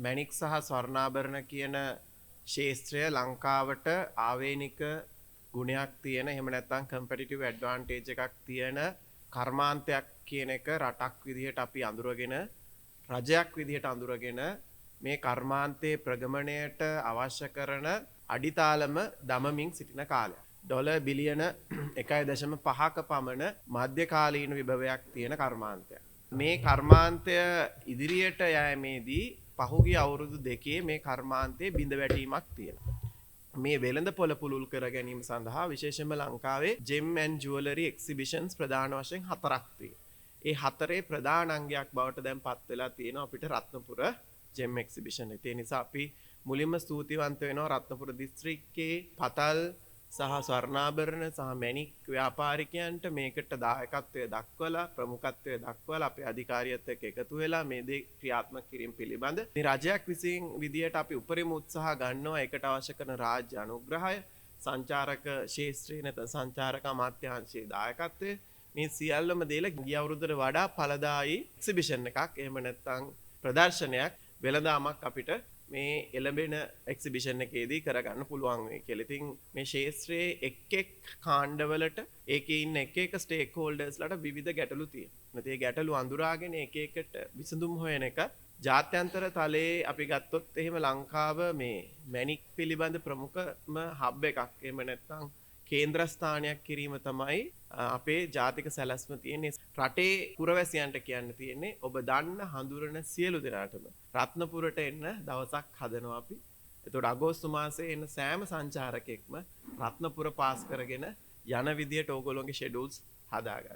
මැණික් සහ ස්වර්ණාභරණ කියන ශේත්‍රය ලංකාවට ආවේනික ගුණයක් තියෙන එහෙම නැත්නම් කම්පිටිටිව් ඇඩ්වාන්ටේජ් එකක් තියෙන කර්මාන්තයක් කියන එක රටක් විදිහට අපි අඳුරගෙන රජයක් විදිහට අඳුරගෙන මේ කර්මාන්තයේ ප්‍රගමණයට අවශ්‍ය කරන අඩිතාලම දමමින් සිටින කාලයක්. ඩොලර් බිලියන 1.5ක පමණ මධ්‍යකාලීන විභවයක් තියෙන කර්මාන්තයක්. මේ කර්මාන්තය ඉදිරියට යෑමේදී පහුගිය අවුරුදු දෙකේ මේ කර්මාන්තයේ බිඳ වැටීමක් තියෙනවා. මේ වෙළඳ පොළ පුළුල් කර ගැනීම සඳහා විශේෂයෙන්ම ලංකාවේ gem and jewelry exhibitions ප්‍රධාන වශයෙන් 4ක් තියෙනවා. ඒ 4 ප්‍රධාන අංගයක් බවට දැන් පත් වෙලා තියෙනවා අපිට රත්නපුර gem exhibition එක. ඒ නිසා අපි මුලින්ම ස්තුතිවන්ත වෙනවා රත්නපුර දිස්ත්‍රික්කයේ පතල් සහ ස්වර්ණාභරණ සහ මැණික් ව්‍යාපාරිකයන්ට මේකට දායකත්වය දක්වලා ප්‍රමුඛත්වය දක්වලා අපේ අධිකාරියත් එක්ක එකතු වෙලා මේ දේ ක්‍රියාත්මක කිරීම පිළිබඳ මේ රජයක් විසින් විදියට අපි උපරිම උත්සාහ ගන්නවා ඒකට අවශ්‍ය කරන රාජ්‍ය අනුග්‍රහය සංචාරක ශාස්ත්‍රීය නැත්නම් සංචාරක අමාත්‍යාංශයේ දායකත්වය මේ සියල්ලම දේලා ගිය අවුරුද්දට වඩා ඵලදායී එක්සිබිෂන් එකක් එහෙම නැත්නම් ප්‍රදර්ශනයක් වෙළඳාමක් අපිට මේ එළඹෙන එක්සිබිෂන් එකේදී කරගන්න පුළුවන් වෙයි කියලා. ඉතින් මේ ශාස්ත්‍රයේ එක් කාණ්ඩවලට ඒකේ ඉන්න එක ස්ටේක් හෝල්ඩර්ස්ලාට විවිධ ගැටලු තියෙනවා. මේ ගැටලු අඳුරාගෙන එක එකට විසඳුම් හොයන එක ජාත්‍යන්තර තලයේ අපි ගත්තොත් එහෙම ලංකාව මේ මැණික් පිළිබඳ ප්‍රමුඛම හබ් එකක්. එහෙම නැත්නම් කේන්ද්‍රස්ථානයක් කිරීම තමයි අපේ ජාතික සැලැස්ම තියෙන්නේ. රටේ පුරවැසියන්ට කියන්න තියෙන්නේ ඔබ දන්න හඳුරන සියලු දෙනාටම රත්නපුරට එන්න දවසක් හදනවා අපි. එතකොට අගෝස්තු මාසයේ එන සෑම සංචාරකෙක්ම රත්නපුර පාස් කරගෙන යන විදියට ඕගොල්ලෝගේ ෂෙඩියුල්ස් හදාගන්න.